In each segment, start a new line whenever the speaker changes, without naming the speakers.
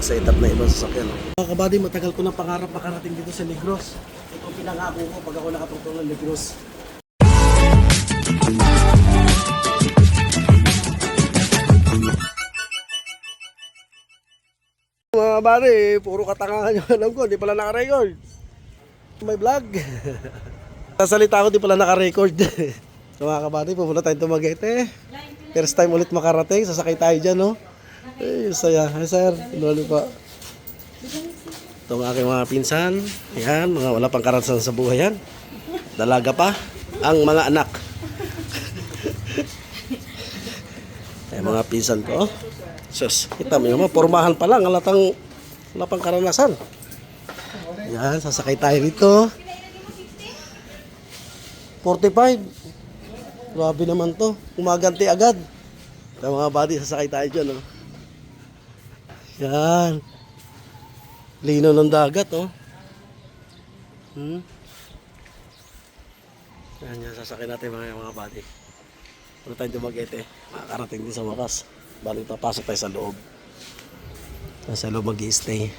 setup na ibang sasakyan. Mga kabady, matagal ko na pangarap makarating dito sa Negros. Ito ang pinangako ko pag ako nakatungtong ng Negros. Mga kabady, puro katangahan yung alam ko. Hindi pala naka-record. May vlog. Sasalita ko, di pala naka-record. So mga kabady, pupunta tayong Dumaguete. First time ulit makarating. Sasakay tayo dyan, no? Ay, saya. Hi, sir. Lalo pa. Ito ang aking mga pinsan. Yan, mga wala pang karanasan sa buhay yan. Dalaga pa ang mga anak. Ay, mga pinsan ko. Sus, kita mo naman, pormahan pa lang. Wala pang karanasan. Yan, sasakay tayo dito. 45. Grabe naman to. Umaganti agad. Ito mga buddy, sasakay tayo dyan, no? Yan. Lino ng dagat, oh. Yan, sasakay natin mga buddy. Ano tayong Dumaguete? Makakarating din sa wakas. Balik papasok tayo sa loob. Sa loob mag-i-stay.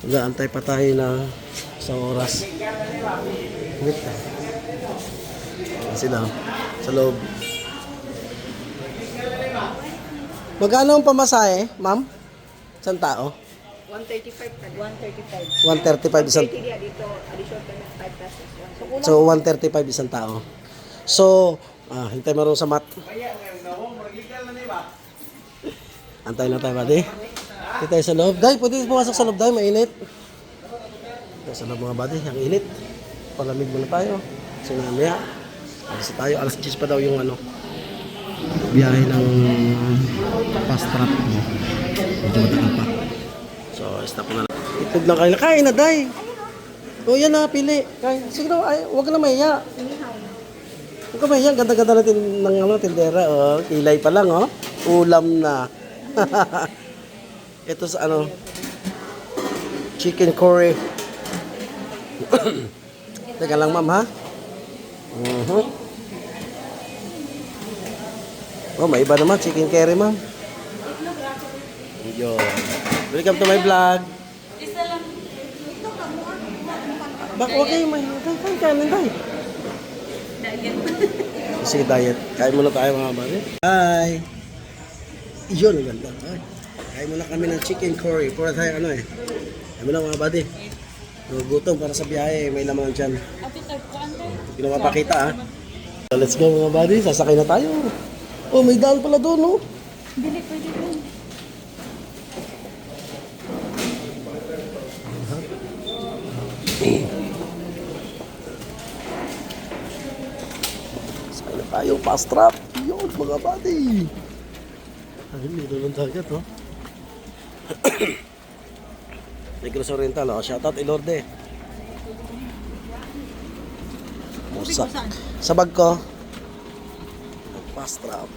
Mag-aantay pa tayo ng isang oras. Wait. Sila sa loob. Magkano ang pamasahe, ma'am? Isang tao?
135.
135 isang.
Dito, additional payment 5 pesos.
So 135 isang tao. So, hintay mo rin sa mat. Antay na tayo, buddy. Dito tayo sa loob. Day, pwede pumasok sa loob, day. Mainit. Dito sa loob, mga buddy. Ang init. Palamig muna tayo. Kasi namaya. Alas tayo. Alas 10 pa daw yung biyahe ng fast trap. Medyo matagal pa. So, stop na lang. Itog lang kayo. Kain na, day. O, yan na, pili. Kain. Sige daw, huwag ka na mahiya. Huwag ka mahiya. Ganda-ganda natin ng tindera. Oh, kilay pa lang, oh. Ulam na. Ito sa chicken curry. Teka lang, ma'am, ha? Oh, may iba naman. Chicken curry, ma'am. Yo. Welcome to my vlog. Huwag kayo may kanin tayo. Diet. Sige, diet. Kain muna tayo, mga bari. Hi. Yun, ang ganda. Kain muna kami ng chicken curry. Pura tayo Kain muna, mga buddy. Gutom para sa biyahe. May laman dyan. Hindi na mapakita, ha. So, let's go, mga buddy. Sasakay na tayo. Oh, may daan pala doon, no?
Dili, pwede doon.
Sakay na tayo. Fast trap. Yun, mga buddy. Ayun, dito ng dagat, oh. Negros Oriental, oh. Shoutout, Ilorde. Sa bag ko. Fast trap.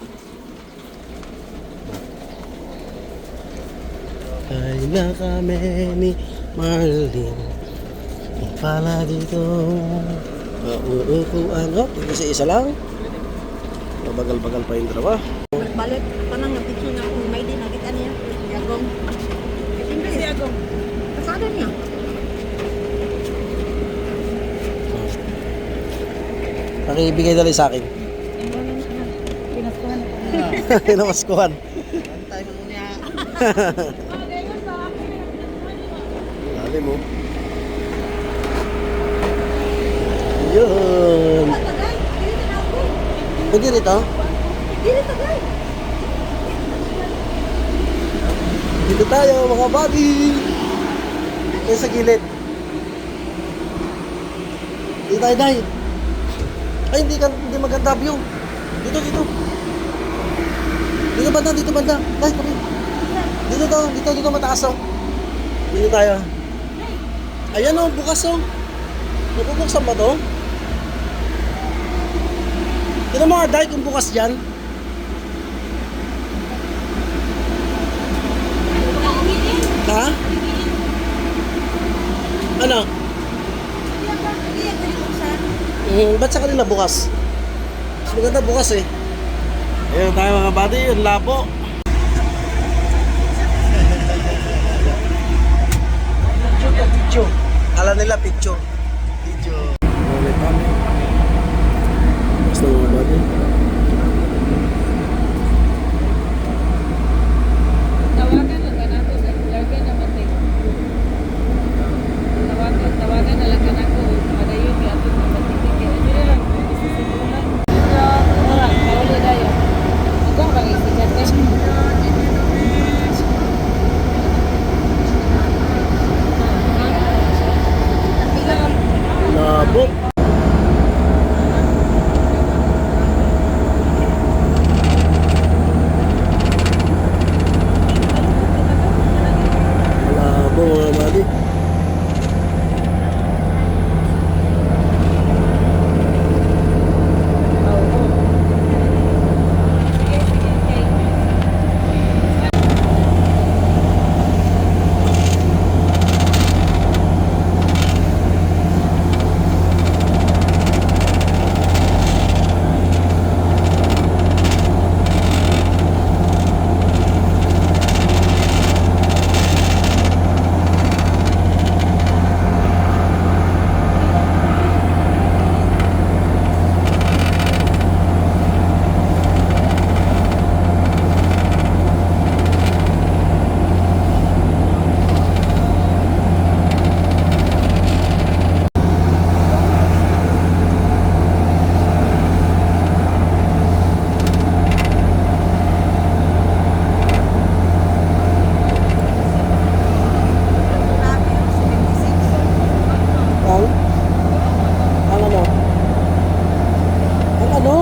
Ay na kami ni Marlene. Pala dito. Uupuan. Oh, isa lang. Bagal-bagal pa yung dalawa.
Balik, panang napitso na kung may din nakita niya. Yagong. Siyempre si Yagong. Kasada niya.
Pakibigay dali sa akin.
Pinaskuhan ako.
Pinamaskuhan.
Antay mo niya.
Dali mo. Yun. Pwede rito?
Dili tagay.
Dito tayo, mga buddy. Yan sa gilid. Dito tayo, day. Ay, hindi maganda view. Dito. Dito banda. Day, kami. Dito mataas, oh. Dito tayo. Ayan, oh, bukas, oh. Nabubuksan ba to? Tignan mo nga, day, kung bukas dyan. Ha? Ano? Ba't sa kanila bukas? Mas maganda bukas eh. Ayun tayo mga buddy, yung labo. Kala nila picture. Video. Basta mga buddy.
Tawagan lang ka nato sa lagyan na matay. Tawagan na lang ka nako. Padayon kay ato na matibig. Dire lang isisimulan. Ora, kawali dayo. Ikaw ba isikat eh?
Labo. Labo mga buddy. Ang ano? Ang ano?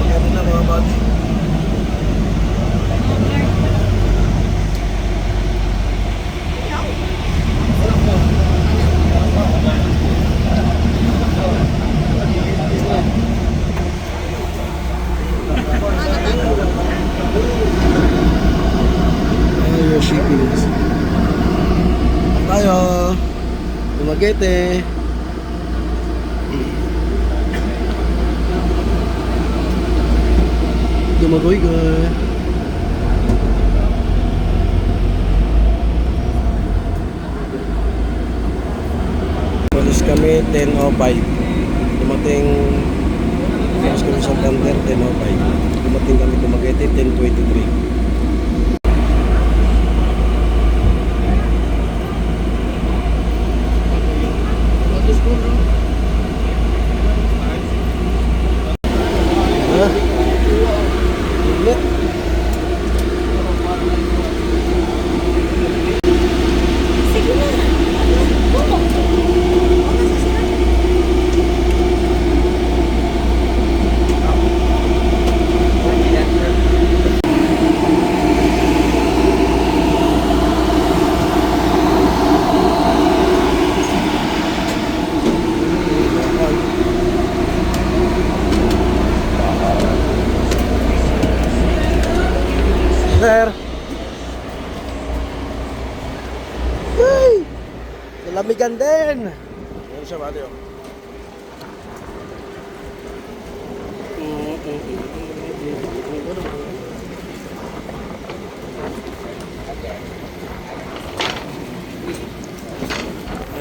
Yan na mga buddy. Ayo shipping. Tayo. Dumaguete. Dumagoy-goy. Polis kami 10:05. Dumating Polis kami sa Santander 10:05. Dumating kami Dumaguete 10:23. Ulit.
Sige na.
Sir. Yay! Kalamigan din. Yan siya, buddy.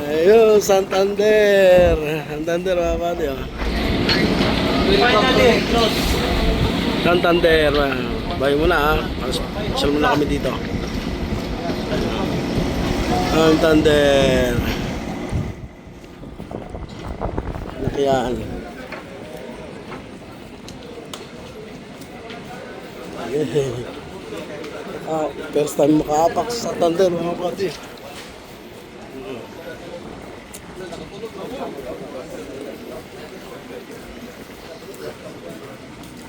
Ayun, Santander. Santander, mga buddy.
Finally, close.
Santander. Bayo muna ha. Pasyal muna kami dito. Santander. Yan. First time makaapak sa Thunder mga buddy.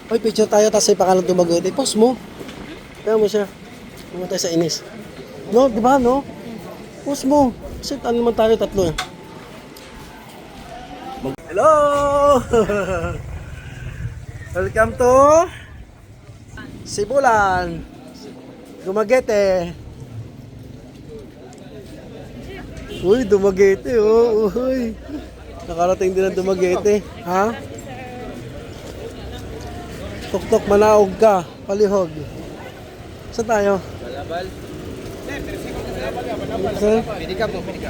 Hoy, picture tayo tapos ay pangalan Dumaguete. Post mo. Kaya mo siya. Pumunta tayo sa inis. No, di ba, no? Post mo. Kasi ano naman tayo, tatlo eh. Hello! Welcome to Sibulan. Dumaguete. Uy, Dumaguete, oh. Uy. Nakarating din ang Dumaguete. Ha? Tuktok, manaog ka. Palihog. Saan tayo?
Balabal.
Saan?
Pidika po, pidika.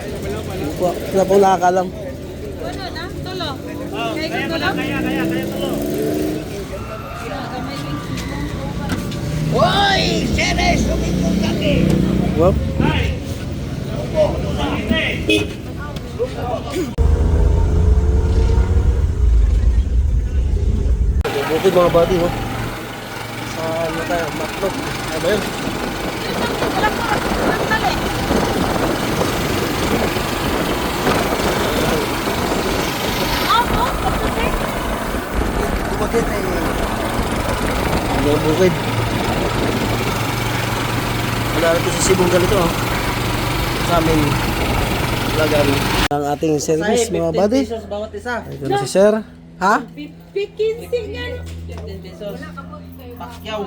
Wala pong nakakalam.
Ano na? Tulo. Kaya tulo? Kaya tulo.
Hoy! Seres! Umikot kami!
Wap. Bukid mga buddy, oh. Sa ano tayo? Matlog. Ano ba yun? Dumaguete. Ano ang bukid? Wala rin sa Sibong ganito, oh. Sa amin. Lagan. Ang ating service, mga buddy.
pesos bawat isa.
Ito na si Sir. Ha?
15 yan.
15 pesos. Pakyaw.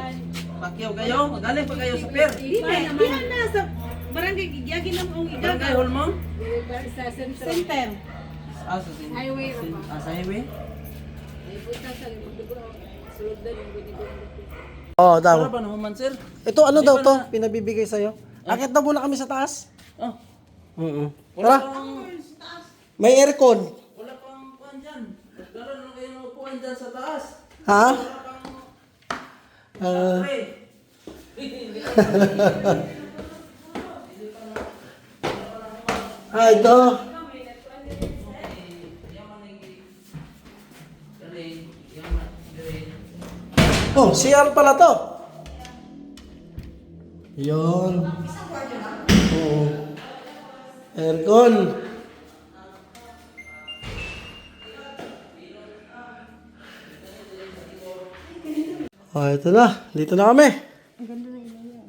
Pakyaw kayo. Magaling pa kayo sa pier.
Di na sa barangay Gigyagi lang ang
Barangay Holmong?
sa center.
Highway. Sa highway?
Oo, daw.
Para ba naman, sir?
Ito ano daw to? Pinabibigay sa'yo. Akit daw muna kami sa taas.
Oh.
Tara.
Wala pang...
May aircon.
Wala pang kuhan dyan. Nagkaroon lang kayo ng upuan dyan sa taas.
Ha?
Hey.
Ito. Oh, CR pala to. Yun. Oo. Aircon. Oh, ito na. Dito na kami. Ang ganda ng ilaw.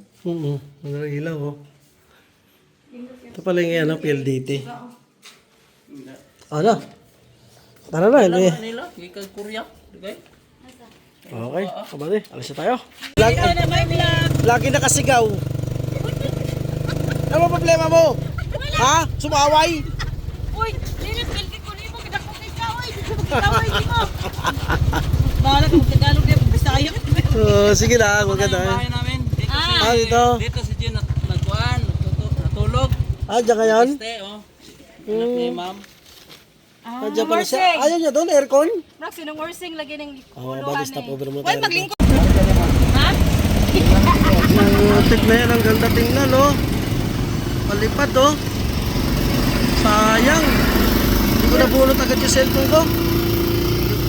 Ang ganda ng ilaw, oh. Ito pala yung ano, PLDT. Ano? Tara na, hindi.
Nila, ikag Korea. Okay?
Okay, kabali. Alis na tayo. Lagi nakasigaw. Ano ang problema mo? Ha? Sumaway?
Uy, nilip bilki ko nimo kita ko ikaw ay. Kaway mo. Bahala ka Tagalog din Bisaya.
Sige lang, huwag ka
Yung
na.
bahay namin. Dito
Dito.
Dito si Jun nagkuhan, natulog.
Diyan ka yan?
Stay, oh. Anak ni ma'am.
Diyan pala siya. Ayaw niya doon, aircon?
Nak sinong nursing lagi ning
Oo, bali stop over mo tayo.
maglingkod. Ha?
Tip na yan, ang ganda tingnan, oh. Palipad, oh. Sayang. Hindi ko nabulot agad yung cellphone ko.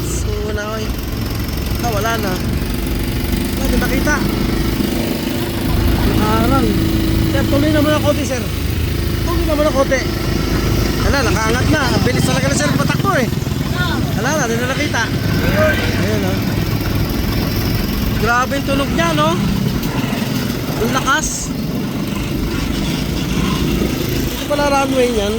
So, wala ko eh. Wala na. Wala, di nakita. Nakaharang. Sir, tuloy naman ang kote, sir. Tuloy naman ang kote. Wala, nakaangat na. Ang bilis talaga na sir, patakbo eh. Wala, di na nakita. Ayun, oh. Grabe yung tunog niya, no? Ang lakas. Ito pala runway niyan.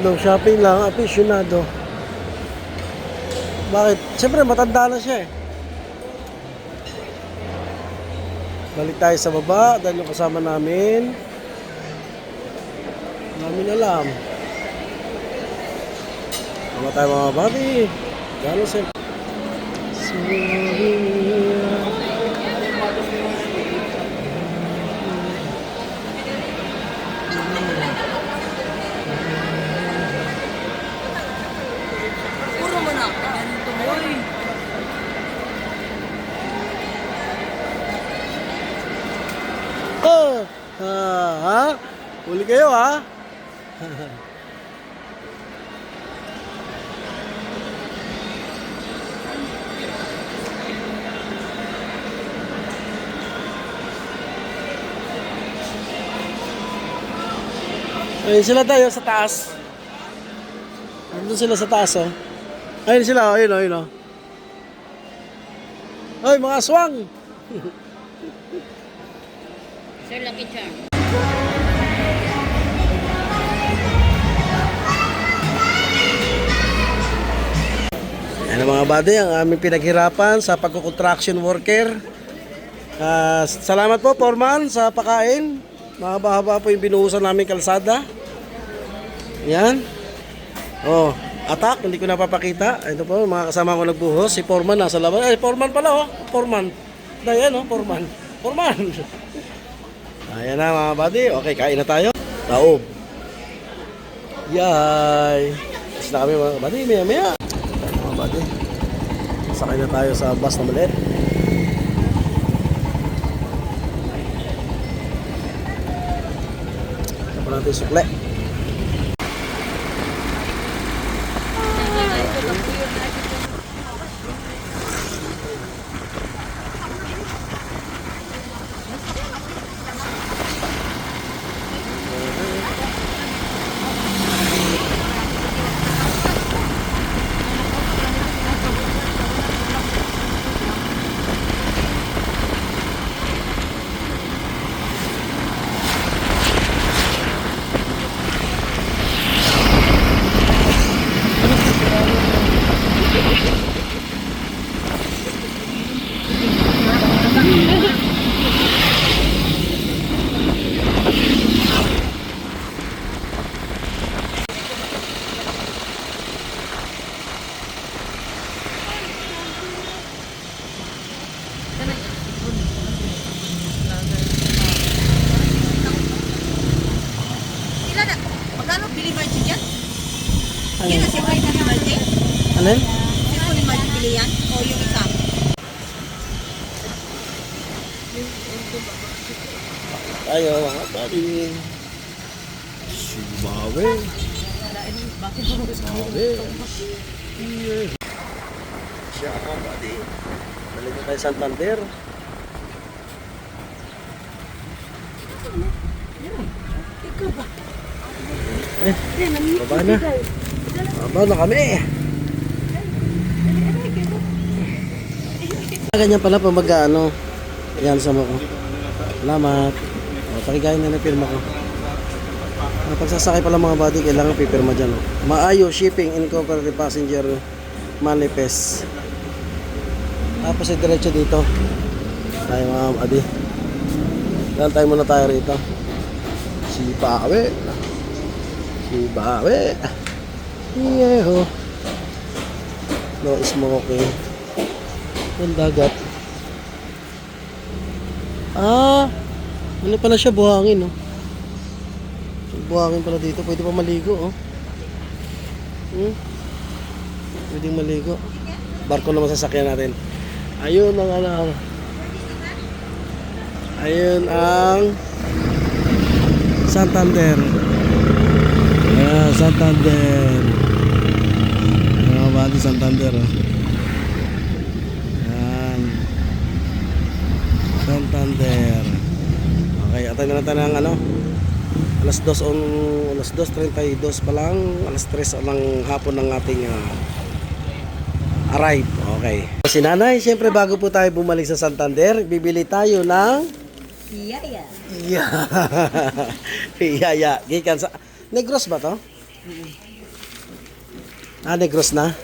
Random shopping lang, aficionado. Bakit? Siyempre, matanda na siya eh. Balik tayo sa baba dahil yung kasama namin. Namin alam. Tama tayo mga buddy. Gano'n siya.
Puro mo na. Ganito mo eh.
Oh! Ha? Huli kayo ha? Ayun sila tayo sa taas. Nandun sila sa taas oh. Ayun sila oh, ayun oh, ayun oh. Ay, mga aswang!
Sir Lucky Charm.
Ano mga buddy, ang aming pinaghirapan sa pagkukontraction worker. Salamat po, Foreman, sa pakain. Mahaba-haba po yung binuhusan namin kalsada. Yan. Oh, atak, hindi ko napapakita. Ito po, mga kasama ko nagbuhos. Si Foreman nasa labas. Ay, Foreman pala oh. Foreman. Ayan oh, Foreman. Foreman. Ayan na mga buddy. Okay, kain na tayo. Taob. Yay. Tapos na kami mga buddy, maya-maya. Mga buddy. Sakay na tayo sa bus na maliit. Tapos natin sukle.
Ilan na? Magkano bili Margie dyan? Yun na, siyempre na ni Margie?
Alin?
Siyempre ni Margie bili yan? O yung isa?
Tayo mga buddy. Subawe. Subawe. Siya mga buddy. Balik na tayo Santander. Ay, baba na. Baba na kami. Ganyan pala pag mag-ano. Yan sa mo ko. Salamat. Pakigayin na ng pirma ko. Pagsasakay pala mga buddy, kailangan pipirma dyan. Maayo, shipping, incorporated passenger, manifest. Tapos ay diretso dito. Tayo mga buddy. Lantay muna tayo rito. Si Bawe. Si Bawe. Yeho. No smoking. Ang dagat. Ano pala siya, buhangin, oh. Buhangin pala dito. Pwede pa maligo, oh. Pwedeng maligo. Barko naman sasakyan natin. Ayun ang ano. Ayun ang Santander. Ayan, Santander. Ayan, bati Santander, oh. Ayan. Santander. Okay, atay na natin ng ano. Alas 2:32 pa lang. Alas 3 ng hapon ng ating arrive. Okay. Si Nanay, siyempre bago po tayo bumalik sa Santander, bibili tayo ng
Yaya.
Yaya. Gikan sa Negros ba to? Negros na.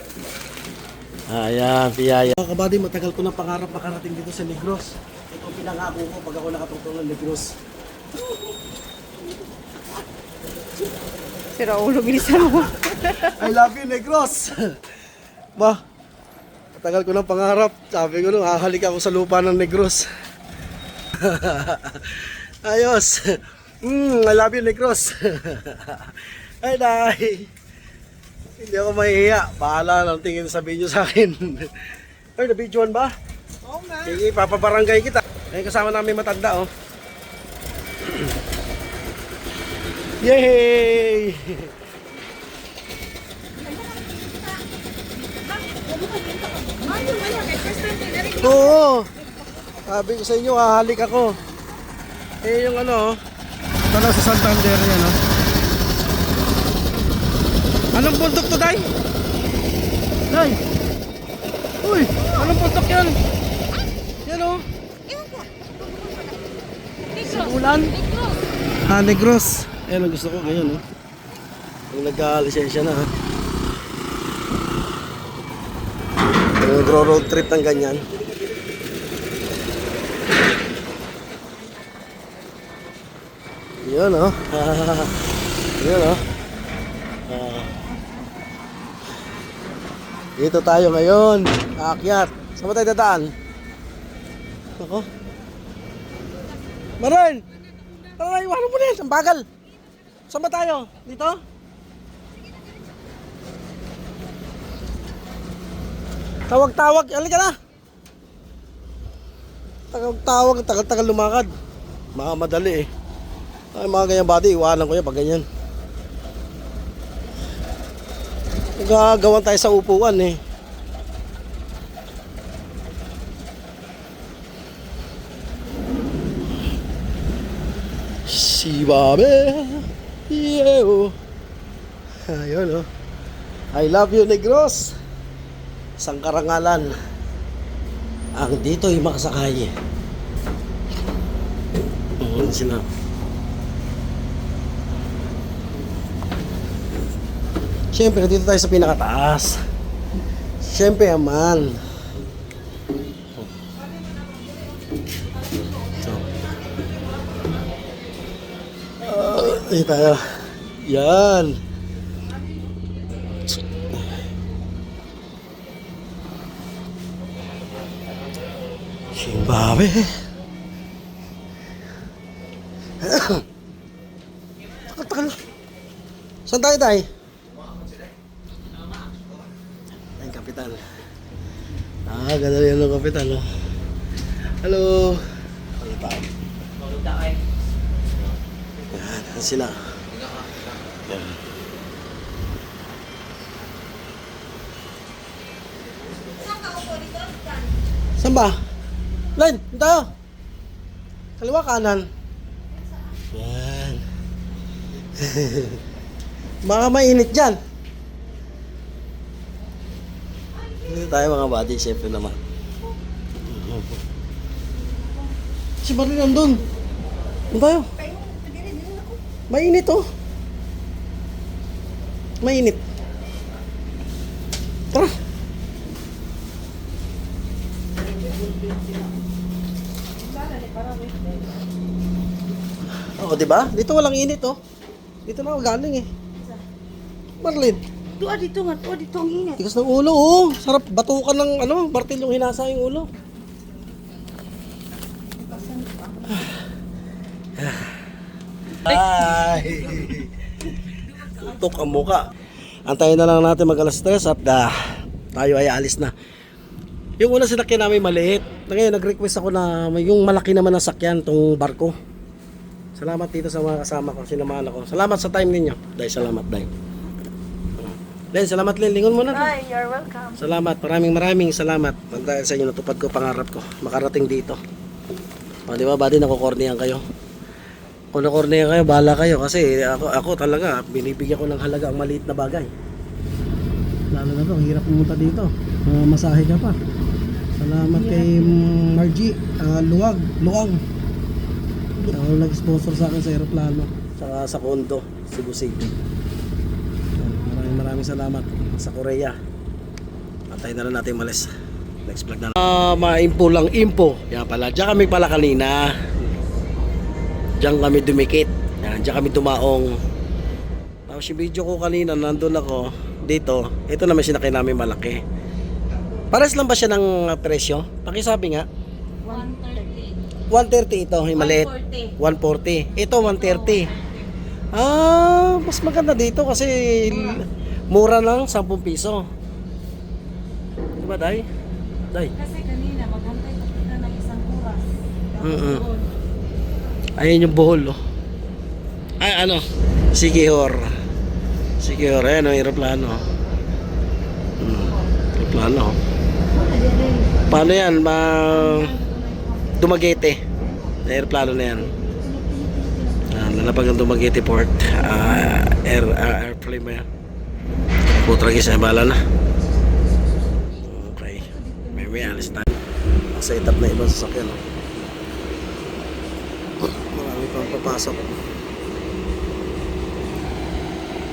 Ayan, piyaya. Mga kabady, matagal ko na pangarap makarating dito sa Negros. Ito ang pinangako ko pag ako nakatungtong ng Negros.
Sira ulo, bilisan mo.
I love you, Negros! Ba, matagal ko ng pangarap. Sabi ko nung, hahalik ako sa lupa ng Negros. Ayos! I love you, Negros! Ay, dahil! Hindi ako mahihiya. Bahala lang tingin sa video sa akin. Ay, na-videoan ba? Oo nga. Sige, papabarangay kita. Ayun, kasama namin matanda, oh. Yay! Oo. Sabi ko sa inyo, hahalik ako. Eh, yung ano, ito lang sa Santander yan, oh. Anong bundok to, Day? Day! Uy! Anong bundok yan? Yan, oh. Ulan? Negros. Ayan ang gusto ko ngayon, oh. Yung nagka-lisensya na, ha. Yung nagro-road trip ng ganyan. Yun, oh. Yun, oh. Dito tayo ngayon. Aakyat. Saan ba tayo dadaan? Ako? Maran! Tara, iwanan mo na yan. Ang bagal. Saan ba tayo? Dito? Tawag-tawag. Halika na. Tawag-tawag. Tagal-tagal lumakad. Mga madali eh. Ay, mga ganyan body. Iwanan ko yan pag ganyan. Gagawan tayo sa upuan eh. Si Babe. Yeah, oh. Ayun, oh. I love you, Negros. Isang karangalan ang dito'y makasakay. Sila. Siyempre, dito tayo sa pinakataas. Siyempre, aman. So. Dito tayo. Yan. Zimbabwe. Takal. Saan tayo, Tay? Ayun, kapitan. Ganda rin yung kapitan, oh. Hello. Ano tao? Yan sila. Yan. Saan ba? Len, dito tayo. Kaliwa kanan. Yan. Baka mainit dyan. Dito tayo mga buddy, siyempre naman. Si Marie nandun. Dito tayo. Mainit oh. Mainit. Tara. Oo, di ba? Dito walang init oh. Dito na ako galing eh. Marlin.
Tuwa dito nga, tuwa dito ang init.
Tigas ng ulo oh. Sarap batukan ng ano, martil yung hinasa yung ulo. Ay. Tutok ang muka. Antayin na lang natin mag alas 3 at tayo ay alis na. Yung una sinakyan namin maliit. Ngayon nag-request ako na yung malaki naman na sakyan tong barko. Salamat dito sa mga kasama ko, sinamahan ako. Salamat sa time ninyo. Dahil salamat dahil. Len, salamat Len. Lingon mo na.
Hi, you're welcome.
Salamat. Maraming salamat. Dahil sa inyo natupad ko pangarap ko. Makarating dito. O, di ba, buddy, nakukornihan kayo. Kung nakornihan kayo, bahala kayo. Kasi ako talaga, binibigyan ko ng halaga ang maliit na bagay. Lalo na to, ang hirap pumunta dito. Masahe ka pa. Salamat kay Margie, Luwag. Nag-sponsor sa akin sa aeroplano, saka sa condo, Cebu City. Maraming salamat. sa Korea. Antayin na lang natin malis. Next vlog na lang. Maimpo lang impo. Yan pala. Diyan kami pala kanina. Diyan kami dumikit. Yan, diyan kami tumaong. Tapos yung video ko kanina, nandun ako. Dito. Ito naman sinakay namin malaki. Pares lang ba siya ng presyo? Pakisabi nga.
130.
130 ito, yung maliit. 140. Ito 130. Mas maganda dito kasi mura lang 10 piso. Diba, Day? Day.
Kasi kanina, maghantay ko na ng isang oras.
Ayan yung buhol, oh. Ay, ano? Sikihor. Sikihor, ayan, oh, aeroplano. Aeroplano. Paano yan? Dumaguete. Aeroplano na yan. Lalapag ng Dumaguete Port. Airplane mo yan. Putragis ay bala na. Okay. May alis tayo. Nasa itap na ibang sasakyan. Marami pang papasok.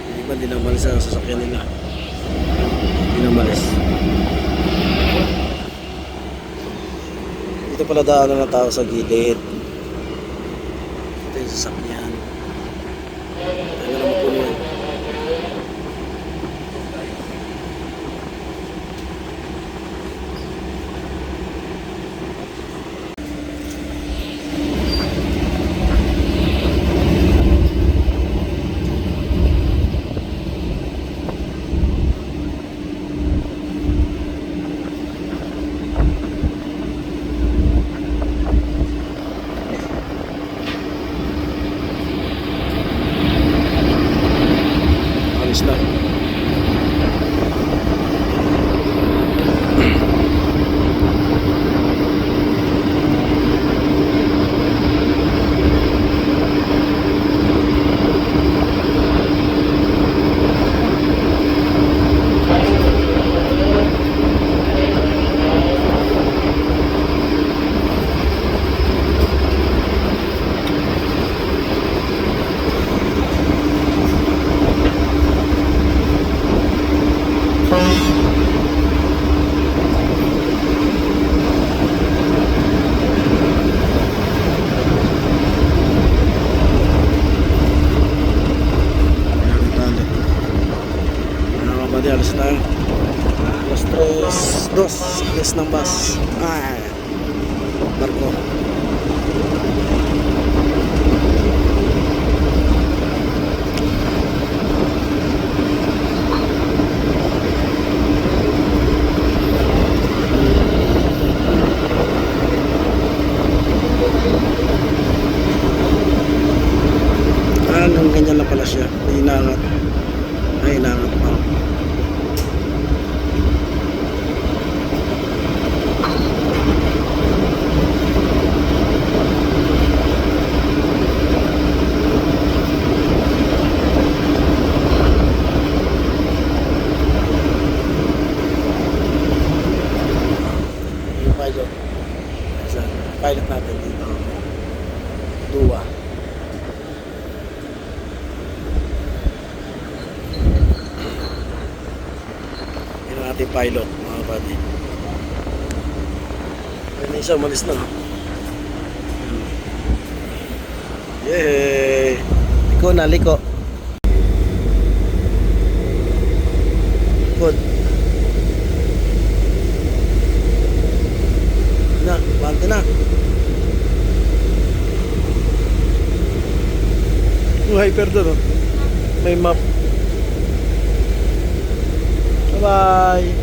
Yung iba din namalis ang sasakyan nila. Hindi namalis. Dito pala daanan na tao sa gilid. Ito yung sasakyan. Tayo na mapuno yan. Alis na. Alis na. Alas 3, 2, alis ng bus. Barko. Hanggang ganyan lang pala siya. Hinangat. Ay, hinangat pa. Pilot. Pilot natin dito. Dua. Yan ang ating pilot, mga buddy. Yan na isa, umalis na. Yay! Liko na, liko. Good. Na, bante na. Yung hyper doon, oh. May map. Bye-bye.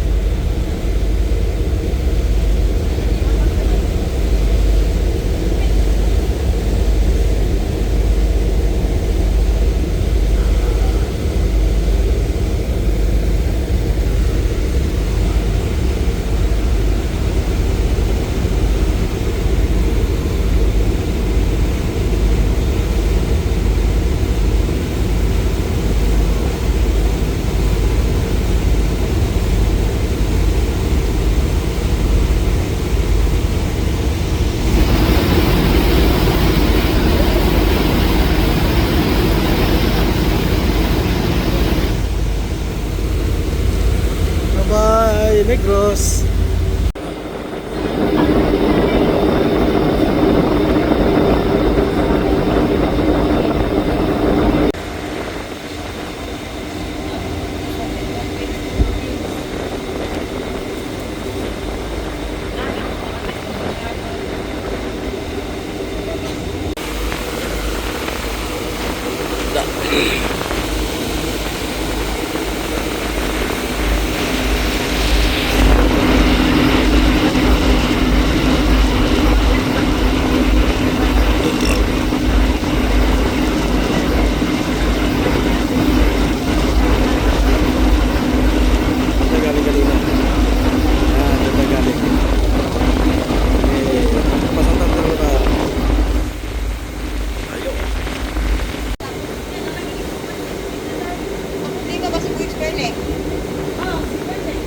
Galing kanina. Galing. Pasang tayo na. Ayo.
Hindi ka ba si Quick Spell eh? Oo, si Spell eh.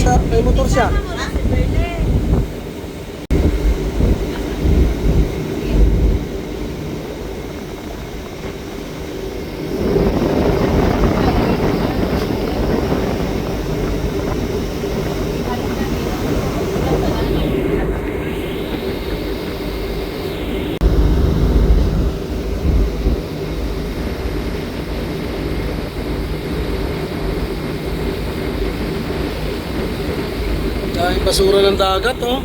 Sa may motor siya.
Si Spell eh.
Dahil basura ng dagat, oh.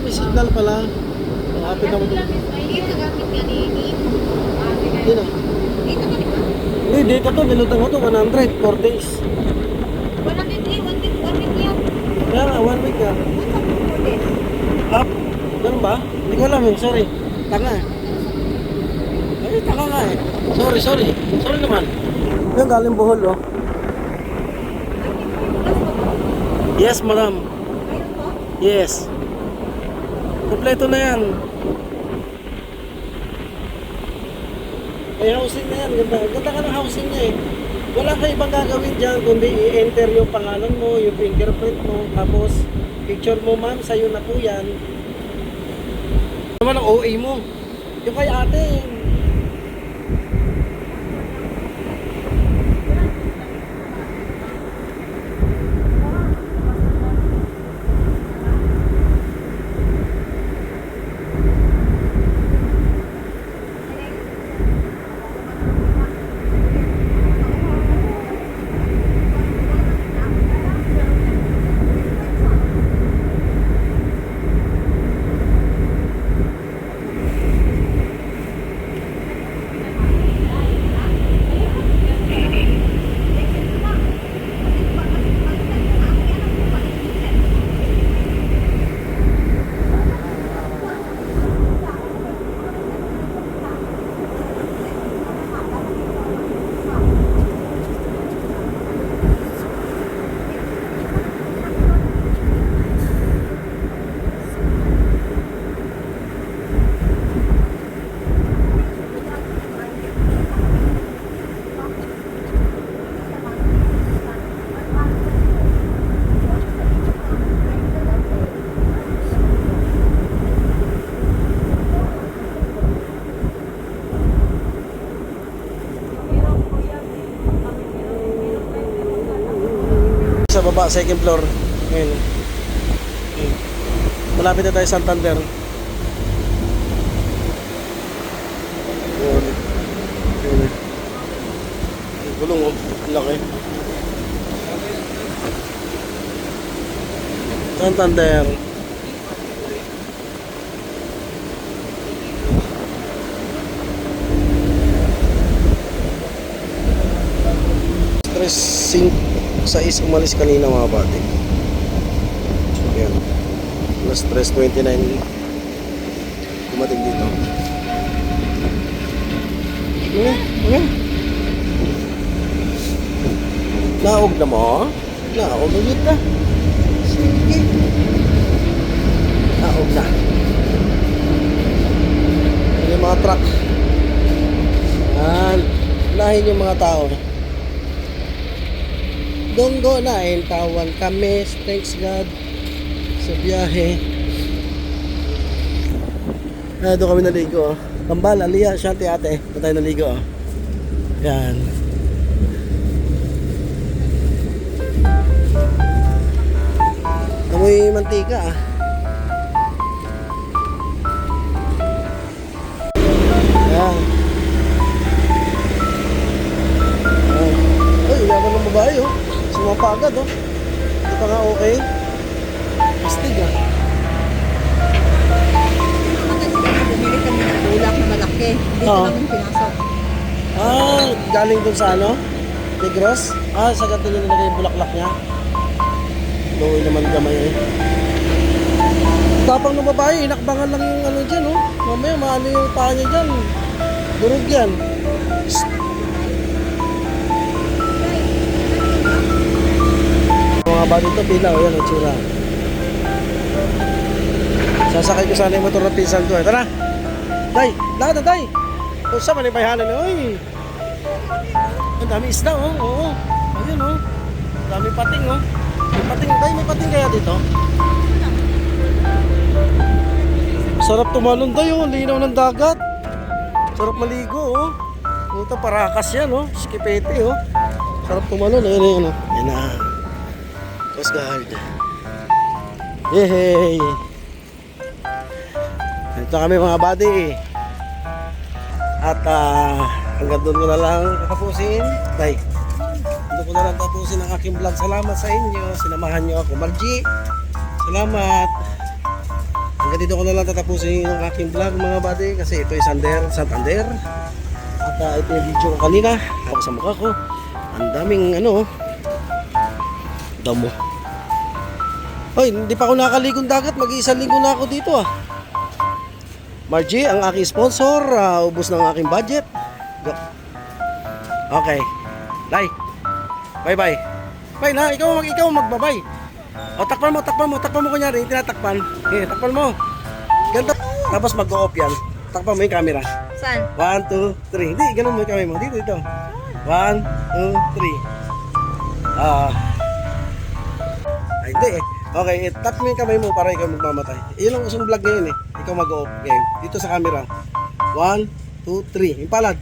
May signal pala. Kapit naman.
Dito gamit ka ni
Dito.
Dito ka diba?
Hindi, dito to. Nilutang ko to. 100. 4 days.
1 week yan.
Kaya nga, 1 week na. Up. Ganun ba? Hindi ko alam eh. Sorry. Tanga eh. Ay, tanga nga eh. Sorry. Sorry naman. Yung galing Bohol, oh. Yes, madam. Yes. Kompleto na yan. May housing na yan. Ganda. Ganda ka ng housing niya eh. Wala ka ibang gagawin dyan kundi i-enter yung pangalan mo, yung fingerprint mo, tapos picture mo ma'am, sa'yo na po yan. Naman ang OA mo. Yung kay ate. Sa baba, second floor. Ngayon. Malapit na tayo sa Santander. Yun. Gulong, oh. Ang laki. Santander. Stress 6 umalis kanina mga bate. Yan. Plus stress 29 dumating dito. Okay. Naog na mo? Naog na dito. Sige. Naog na. Yung mga truck. Yan. Unahin yung mga tao. Donggo na, tawan kami, thanks God sa biyahe. Doon kami naligo. Kambal, Aliyah, Shanti, ate. Doon tayo naligo. Yan. Amoy mantika ah. Ayan. Ayan. Ay, yaman ng babae oh. Sumapa agad oh. Hindi pa nga okay. Astig ah.
Bumili kami ng bulak na malaki. Dito
Oo.
namin pinasok.
Ah, galing dun sa ano? Negros? Ah, sa gato nyo nilagay yung bulaklak niya. Luwi naman gamay eh. Tapang ng babae, inakbangan lang yung ano dyan oh. Mamaya maano yung paa niya dyan. Durog yan. Mga ba dito, pila o yan, ang tsura. Sasakay ko sana yung motor na pinsan ko eh. Tara! Day! Lakad na day! Kung sa manibayhanan eh. Uy! Ang dami isda oh. Oo. Ayun oh. Dami pating oh. May pating. Day, may pating kaya dito? Sarap tumalon day oh. Linaw ng dagat. Sarap maligo oh. Puta, parakas yan oh. Skipete oh. Sarap tumalon. Ayun ayun oh. Yan na. Coast Guard. Yehey! Ito kami mga buddy. At hanggang doon ko na lang tapusin. Tay, doon ko na lang tapusin ang aking vlog. Salamat sa inyo. Sinamahan nyo ako. Margie, salamat. Hanggang dito ko na lang tatapusin ang aking vlog mga buddy. Kasi ito ay Santander. At ito yung video ko kanina. Ako sa mukha ko. Ang daming ano. Damo. Hoy, hindi pa ako nakaligong dagat. Mag-iisang linggo na ako dito ah. Margie, ang aking sponsor, ubos ng aking budget. Go. Okay. Lai. Bye-bye. Bye na, ikaw magbabay. O, takpan mo kunyari, tinatakpan. Okay, takpan mo. Ganito. Tapos mag-o-off yan. Takpan mo yung camera.
Saan?
1, 2, 3. Hindi, ganun mo yung camera mo. Dito. 1, 2, 3. Ay, hindi eh. Okay, tap mo yung kamay mo para ikaw magmamatay. Iyon ang usong vlog ngayon eh. Ikaw mag-o-off game. Dito sa camera. 1, 2, 3. Yung palad.